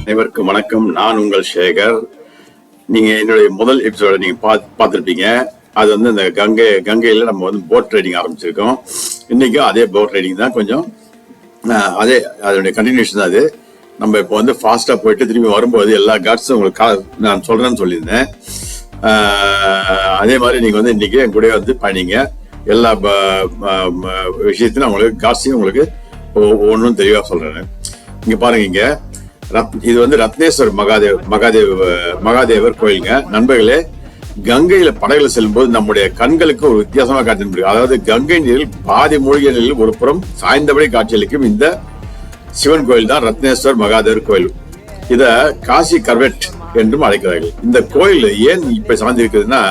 அனைவருக்கும் வணக்கம். நான் உங்கள் சேகர். நீங்க என்னுடைய முதல் எபிசோட நீங்க பார்த்திருப்பீங்க. அது வந்து இந்த கங்கையில நம்ம வந்து போட் ரைடிங் ஆரம்பிச்சிருக்கோம். இன்னைக்கும் அதே போட் ரைடிங் தான், கொஞ்சம் அதனுடைய கண்டினியூஷன் தான். அது நம்ம இப்போ வந்து ஃபாஸ்டா போயிட்டு திரும்பி வரும்போது எல்லா காட்ஸும் உங்களுக்கு நான் சொல்றேன்னு சொல்லியிருந்தேன். அதே மாதிரி நீங்க வந்து இன்னைக்கு என் கூட வந்து பயணிங்க. எல்லா விஷயத்திலும் உங்களுக்கு காட்ஸையும் உங்களுக்கு ஒன்றும் தெளிவா சொல்றேன். இங்க பாருங்க, இங்க இது வந்து ரத்னேஸ்வர் மகாதேவர் கோயிலுங்க. நண்பர்களே, கங்கையில படகுல செல்லும் போது நம்முடைய கண்களுக்கு ஒரு வித்தியாசமா காட்சி. அதாவது கங்கை நீரில் பாதி மூழ்கிய நிலையில் ஒரு புறம் சாய்ந்தபடி காட்சியளிக்கும் இந்த சிவன் கோயில் தான் ரத்னேஸ்வர் மகாதேவர் கோயில். இத காசி கர்வெட் என்றும் அழைக்கிறார்கள். இந்த கோயில் ஏன் இப்ப சார்ந்திருக்குதுன்னா,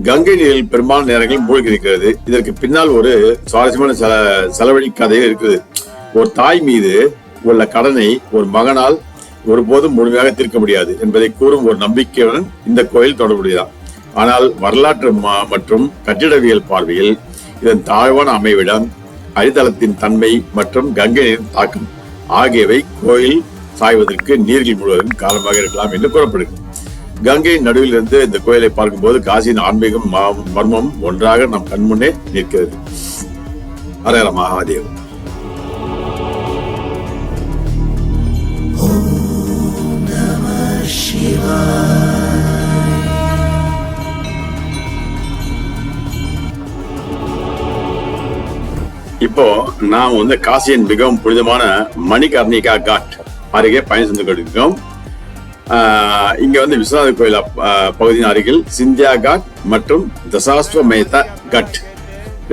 கங்கை நீரில் பெரும்பாலான நேரங்கள் மூழ்கி இருக்கிறது. இதற்கு பின்னால் ஒரு சுவாரஸ்யமான செலவழி கதையும் இருக்குது. ஒரு தாய் மீது உள்ள கடனை ஒரு மகனால் ஒருபோதும் முழுமையாக தீர்க்க முடியாது என்பதை கூறும் ஒரு நம்பிக்கையுடன் இந்த கோயில் தொடர்புடையதான். ஆனால் வரலாற்று மற்றும் கட்டிடவியல் பார்வையில் இதன் தாழ்வான அமைவிடம், அடித்தளத்தின் தன்மை மற்றும் கங்கை நீரின் தாக்கம் ஆகியவை கோயில் சாய்வதற்கு நீர்கள் முழுவதும் காரணமாக இருக்கலாம் என்று கூறப்படுகிறது. கங்கையின் நடுவில் இருந்து இந்த கோயிலை பார்க்கும்போது காசியின் ஆன்மீகம் மர்மம் ஒன்றாக நம் கண்முன்னே நிற்கிறது. ஹர மகாதேவ். இப்போ நாம் வந்து காசியின் மிகவும் புனிதமான மணிகர்ணிகா காட் அருகே பயணம் சென்று கொண்டிருக்கிறோம். இங்க வந்து விஸ்வநாதர் கோயில் பகுதியின் அருகில் சிந்தியா காட் மற்றும் தசாஸ்வமேத காட்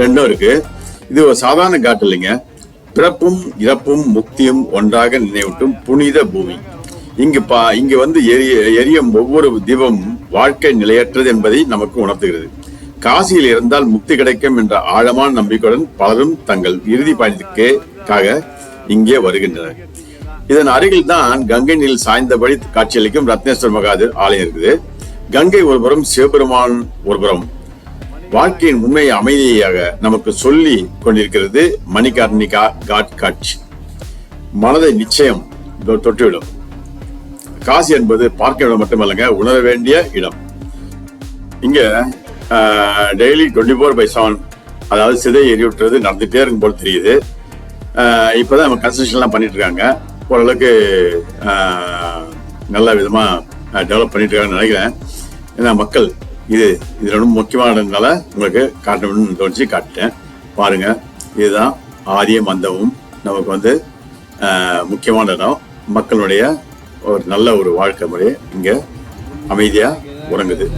ரெண்டும் இருக்கு. இது ஒரு சாதாரண காட் இல்லைங்க. பிறப்பும் இறப்பும் முக்தியும் ஒன்றாக நினைவூட்டும் புனித பூமி. இங்கு வந்து எரியும் ஒவ்வொரு தீபமும் வாழ்க்கை நிலையற்றது என்பதை நமக்கு உணர்த்துகிறது. காசியில் இருந்தால் முக்தி கிடைக்கும் என்ற ஆழமான நம்பிக்கையுடன் பலரும் தங்கள் இறுதி பயணத்துக்காக இங்கே வருகின்றனர். இதன் அருகில் தான் கங்கை நீரில் சாய்ந்தபடி காட்சியளிக்கும் ரத்னேஸ்வர் மகாதேவர் ஆலயம் இருக்குது. கங்கை ஒருபுறம், சிவபெருமான் ஒருபுறம். வாழ்க்கையின் உண்மை அமைதியாக நமக்கு சொல்லி கொண்டிருக்கிறது மணிகர்ணிகா காட் காட்சி. மனதை நிச்சயம் தொட்டுவிடும். காசி என்பது பார்க்க இடம் மட்டுமல்லங்க, உணர வேண்டிய இடம். இங்க டெய்லி 24/7 அதாவது சிதை எரியூட்டுறது நடந்துட்டே இருக்கும் போல தெரியுது. இப்பதான் நம்ம கன்ஸ்ட்ரக்ஷன் எல்லாம் பண்ணிட்டு இருக்காங்க. ஓரளவுக்கு நல்ல விதமா டெவலப் பண்ணிட்டு இருக்காங்கன்னு நினைக்கிறேன். ஏன்னா மக்கள் இது ரொம்ப முக்கியமானதுனால உங்களுக்கு காட்டணும்னு தோணுச்சு, காட்டுட்டேன். பாருங்க, இதுதான் ஆதியும் அந்தமும் நமக்கு வந்து முக்கியமான இடம். மக்களுடைய ஒரு நல்ல ஒரு வாழ்க்கை முறையை இங்க அமைதியா உறங்குது.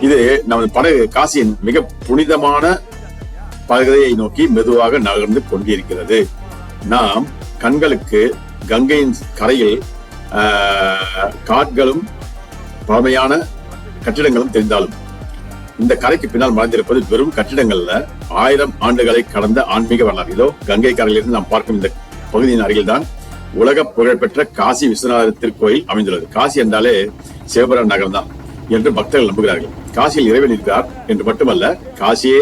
இது நமது படகு காசியின் மிக புனிதமான பகுதியை நோக்கி மெதுவாக நகர்ந்து கொண்டிருக்கிறது. நாம் கண்களுக்கு கங்கையின் கரையில் காட்களும் பழமையான கட்டிடங்களும் தெரிந்தாலும் இந்த கரைக்கு பின்னால் மறைந்திருப்பது வெறும் கட்டிடங்கள்ல 1000 ஆண்டுகளை கடந்த ஆன்மீக வரலாறு. இதோ கங்கை கரையிலிருந்து நாம் பார்க்கும் இந்த பகுதியின் அருகில் தான் உலக புகழ்பெற்ற காசி விஸ்வநாதர் திருக்கோயில் அமைந்துள்ளது. காசி என்றாலே சிவபெருமான் நகரம் தான் என்று பக்தர்கள் நம்புகிறார்கள். காசியில் இறைவன் இருக்கிறார் என்று மட்டுமல்ல, காசியே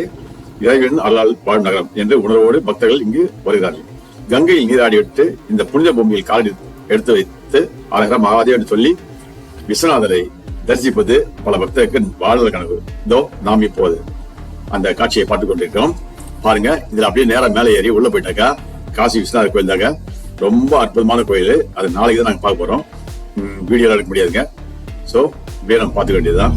இறைவன் அருளால் வாழும் நகரம் என்று உணர்வோடு பக்தர்கள் இங்கு வருகிறார்கள். கங்கையில் நீராடிவிட்டு இந்த புனித பூமியில் கால் எடுத்து வைத்து அழகர மகாதேவ் என்று சொல்லி விஸ்வநாதரை தரிசிப்பது பல பக்தருக்கு வாழ்ந்த கனவு. இதோ நாம் இப்போது அந்த காட்சியை பார்த்துக் கொண்டிருக்கிறோம். பாருங்க, இதுல அப்படியே நேரம் மேலே ஏறி உள்ள போயிட்டாக்கா காசி விஸ்வநாதர் கோயில் தாங்க. ரொம்ப அற்புதமான கோயில். அது நாளைக்கு தான் நாங்க பார்க்க போறோம். வீடியோல எடுக்க முடியாதுங்க. சோ இப்படியே நம்ம பார்த்துக்க வேண்டியதுதான்.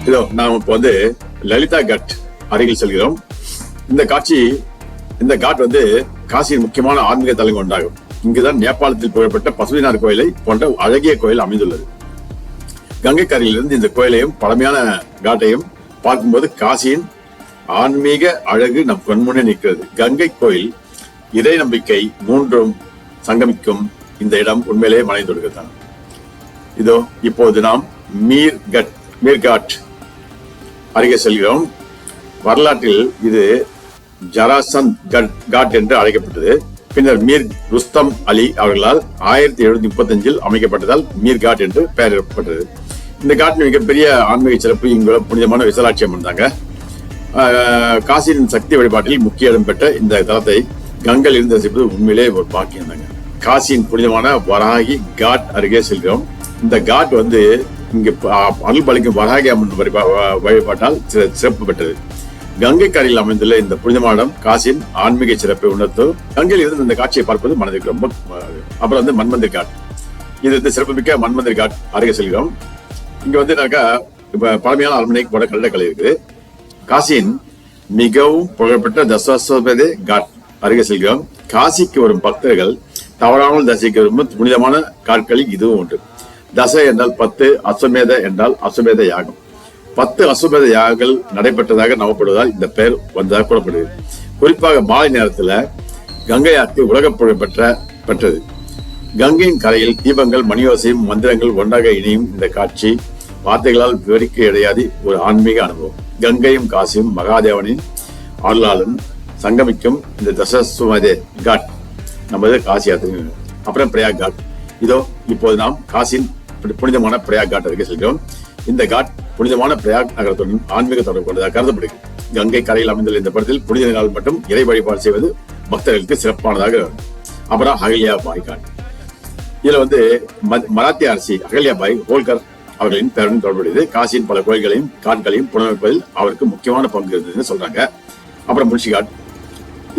இதோ நாம் இப்போ வந்து லலிதா கட் அருகில் செல்கிறோம். இந்த காட் வந்து காசியின் முக்கியமான ஆன்மீக தலங்கள் ஒன்றாகும். இங்குதான் நேபாளத்தில் புகழ்பெற்ற பசுபதிநாத் கோயிலை போன்ற அழகிய கோயில் அமைந்துள்ளது. கங்கை கரையிலிருந்து இந்த கோயிலையும் பழமையான காட்டையும் பார்க்கும்போது காசியின் ஆன்மீக அழகு நம் கண்முன்னே நிற்கிறது. கங்கை கோயில் இறை நம்பிக்கை மூன்றும் சங்கமிக்கும் இந்த இடம் உண்மையிலேயே மலை தொடுக்கத்தான். இதோ இப்போது நாம் மீர்காட் அருகே செல்கிறோம். வரலாற்றில் இது ஜராசந்த் காட் என்று அழைக்கப்பட்டது. பின்னர் மீர் ருஸ்தம் அலி அவர்களால் 1735 அமைக்கப்பட்டதால் மீர்காட் என்று பெயரிடப்பட்டது. இந்த காட்டின் மிகப்பெரிய ஆன்மீக சிறப்பு இங்குள்ள புனிதமான விசாலாட்சியம் இருந்தாங்க. காசியின் சக்தி வழிபாட்டில் முக்கிய இடம் பெற்ற இந்த தலத்தை கங்கையில் இருந்து ரசிப்பது உண்மையிலே ஒரு பாக்கியம் தாங்க. காசியின் புனிதமான வராகி காட் அருகே செல்கிறோம். இந்த காட் இங்கு அருள் பலிக்கும் வராகி அம்மன் வழிபாட்டால் சிறப்பு பெற்றது. கங்கை கரையில் அமைந்துள்ள இந்த புனிதமான இடம் காசியின் ஆன்மீக சிறப்பை உணர்த்தும். கங்கையில் இருந்து இந்த காட்சியை பார்ப்பது மனதிற்கு ரொம்ப. அப்புறம் மன்மந்திர் காட், இது சிறப்பு மிக்க மன்மந்திர் காட் அருகே செல்கிறோம். இங்க இப்ப பழமையான அரண்மனை போட கல்லடக்கலை இருக்குது. காசியின் மிகவும் புகழ்பெற்ற தசாஸ்வமேத காட் அருகே செல்கிறோம். காசிக்கு வரும் பக்தர்கள் தவறாமல் தரிசிக்க விரும்பும் புனிதமான காட்களில் இதுவும் உண்டு. தசை என்றால் 10, அஸ்வமேத என்றால் அஸ்வமேத யாகம். 10 அஸ்வமேத யாகங்கள் நடைபெற்றதாக நம்பப்படுவதால் இந்த பெயர் வந்ததாக கூறப்படுகிறது. குறிப்பாக மாலை நேரத்துல கங்கை ஆர்த்தி உலக புகழ் பெற்றது. கங்கையின் கரையில் தீபங்கள், மணியோசையும் மந்திரங்கள் ஒன்றாக இணையும் இந்த காட்சி வார்த்தைகளால் விவரிக்க இடையாத ஒரு ஆன்மீக அனுபவம். கங்கையும் காசியும் மகாதேவனின் அருளாலும் சங்கமிக்கும் இந்த தசாஸ்வமேத காட் நமது காசி யாத்திரை. அப்புறம் பிரயாக் காட். இதோ இப்போது நாம் காசியின் புனிதமான பிரயாக் காட் அருகே செல்கிறோம். இந்த காட் புனிதமான பிரயாக் நகரத்துடன் ஆன்மீக தொடர்பு கொண்டதாக கருதப்படுகிறது. கங்கை கரையில் அமைந்துள்ள இந்த படத்தில் புனித நாள் மட்டும் இறை வழிபாடு செய்வது பக்தர்களுக்கு சிறப்பானதாக. அப்புறம் அகல்யாபாய் காட். இதுல மராத்திய அரசி அகல்யாபாய் ஹோல்கர் அவர்களின் பெயருடன் தொடர்புடையது. காசியின் பல கோயில்களையும் காட்களையும் புனரமைப்பதில் அவருக்கு முக்கியமான பங்கு இருந்ததுன்னு சொல்றாங்க. அப்புறம் முன்ஷி காட்.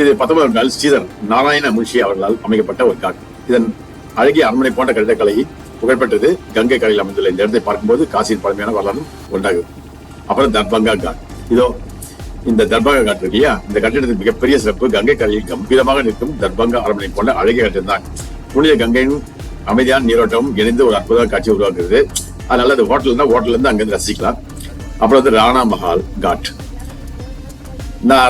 இது 19ஆம் நூற்றாண்டில் ஸ்ரீதர் நாராயண முன்ஷி அவர்களால் அமைக்கப்பட்ட ஒரு காட். இதன் அழகிய அரண்மனை போன்ற கட்டிடக்கலை புகழ்பெற்றது. கங்கை கரையில் அமைந்துள்ள இந்த இடத்தை பார்க்கும்போது காசியின் பழமையான வரலாறு உண்டாகும். அப்புறம் தர்பங்கா காட். இதோ இந்த தர்பங்கா காட் இருக்கு இல்லையா, இந்த கட்டிடத்தின் மிகப்பெரிய சிறப்பு கங்கை கரையில் கம்பீரமாக நிற்கும் தர்பங்கா அரண்மனை போன்ற அழகிய கட்டிடம் தான். புனித கங்கையின் அமைதியான நீரோட்டமும் இணைந்து ஒரு அற்புதமான காட்சி உருவாக்குறது. அதனால அது ஹோட்டல்னா ஹோட்டல்ல இருந்து அங்கிருந்து ரசிக்கலாம். அப்புறம் ராணா மஹால் காட்.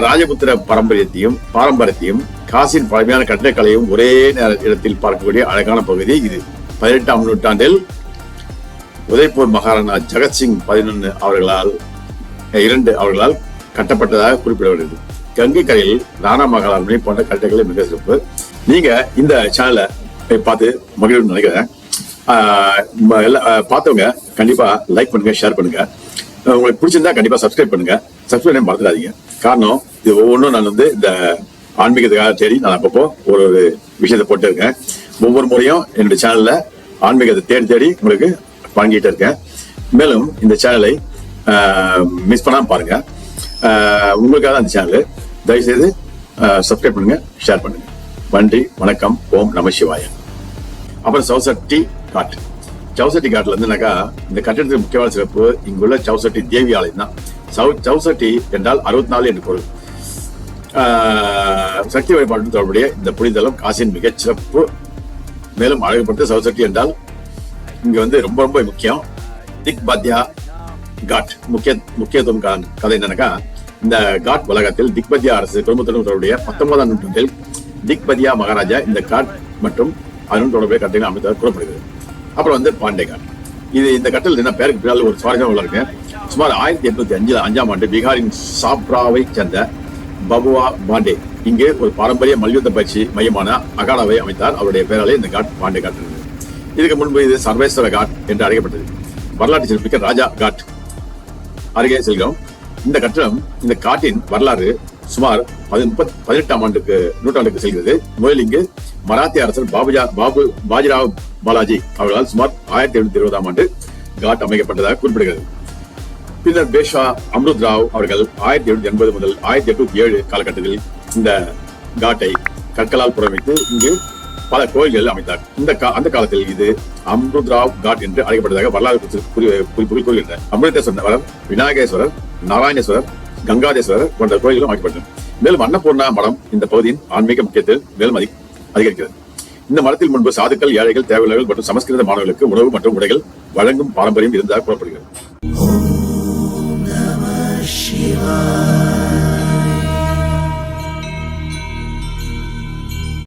ராஜபுத்திர பாரம்பரியத்தையும் காசியின் பழமையான கட்டிடக்கலையும் ஒரே இடத்தில் பார்க்கக்கூடிய அழகான பகுதி இது. 18ஆம் நூற்றாண்டில் உதய்பூர் மகாராணா ஜகத்சிங் 11 அவர்களால் கட்டப்பட்டதாக குறிப்பிடப்படுகிறது. கங்கை கரையில் ராணா மஹால் அரண்மனை போன்ற கட்டிடக்கலை மிக சிறப்பு. நீங்க இந்த சேனலை பார்த்து மகிழ்வு நினைக்கிறேன். பார்த்தவங்க கண்டிப்பா லைக் பண்ணுங்க, ஷேர் பண்ணுங்க. உங்களுக்கு பிடிச்சிருந்தா கண்டிப்பா சப்ஸ்கிரைப் பண்ணுங்க. சப்ஸ்கிரைப் மறந்துடாதீங்க. காரணம் இது ஒவ்வொன்றும் நான் இந்த ஆன்மீகத்துக்காக தேடி நான் அப்பப்போ ஒரு விஷயத்தை போட்டு இருக்கேன். ஒவ்வொரு முறையும் என்னுடைய சேனல்ல ஆன்மீகத்தை தேடி உங்களுக்கு வாங்கிட்டு இருக்கேன். மேலும் இந்த சேனலை மிஸ் பண்ணாம பாருங்க. உங்களுக்காக அந்த சேனல் தயவுசெய்து சப்ஸ்கிரைப் பண்ணுங்க, ஷேர் பண்ணுங்க. நன்றி, வணக்கம், ஓம் நம சிவாய. அப்புறம் சௌசட்டி காட். சௌசட்டி காட்டுல இந்த கட்டிடத்துக்கு முக்கியமான சிறப்பு இங்குள்ள சௌசட்டி தேவி ஆலயம் தான். சௌசட்டி என்றால் 64 என்று பொருள். சக்தி வழிபாட்டுடன் தொடர்புடைய இந்த புனிதலம் காசியின் மிகச் சிறப்பு. மேலும் அழகுபடுத்த சௌசட்டி என்றால் இங்க ரொம்ப ரொம்ப முக்கியம். திக்பத்யா காட் முக்கியத்துவம் கதை என்னன்னாக்கா, இந்த காட் வளாகத்தில் திக்பத்யா அரசு குடும்பத்துடன் தொடர்புடைய 19ஆம் நூற்றாண்டில் திக்பத்யா மகாராஜா இந்த காட் மற்றும் அதனுடன் தொடர்புடைய கட்டளைகள் அமைத்ததாக கூறப்படுகிறது. அப்புறம் பாண்டே காட். இந்த கட்டல் என்ன பேருக்கு பின்னால் ஒரு சுவாரஸ்யம் இருக்கு. சுமார் 1805ஆம் ஆண்டு பீகாரின் சாப்ராவை சேர்ந்த பபுவா பாண்டே இங்கே ஒரு பாரம்பரிய மல்யுத்த பயிற்சி மையமான அகாடாவை அமைத்தார். அவருடைய பெயராலே இந்த காட் பாண்டே காட் இருந்தது. இதுக்கு முன்பு இது சர்வேஸ்வர காட் என்று அழைக்கப்பட்டது. வரலாற்று சிறப்பிக்க ராஜா காட் அருகே செல்கிறோம். இந்த கட்டடம் இந்த காட்டின் வரலாறு சுமார் 18ஆம் நூற்றாண்டுக்கு செல்கிறது. முதலில் இங்கு மராத்திய அரசர் பாஜிராவ் பாலாஜி அவர்களால் சுமார் 1720ஆம் ஆண்டு காட் அமைக்கப்பட்டதாக குறிப்பிடுகிறது. பின்னர் பேஷா அம்ருத் ராவ் அவர்கள் 1780 முதல் 1807 காலகட்டத்தில் இந்த காட்டை கற்களால் புறமைத்து இங்கு பல கோயில்கள் அமைத்தார். அந்த காலத்தில் இது அம்ருத் ராவ் காட் என்று அழைக்கப்பட்டதாக வரலாறு குறிப்புகள் கூறுகின்றன. அமிர்தேஸ்வரர், விநாயகேஸ்வரர், நாராயணேஸ்வரர், கங்காதேஸ்வரர் போன்ற கோயில்களும் அமைக்கப்பட்டன. மேலும் அன்னபூர்ணா மடம் இந்த பகுதியின் ஆன்மீக முக்கியத்துவம் மேலும் அதிகரிக்கிறது. இந்த மடத்தில் முன்பு சாதுக்கள், ஏழைகள், தேவையாளர்கள் மற்றும் சமஸ்கிருத மாணவர்களுக்கு உணவு மற்றும் உடைகள் வழங்கும் பாரம்பரியம் இருந்ததாக கூறப்படுகிறது.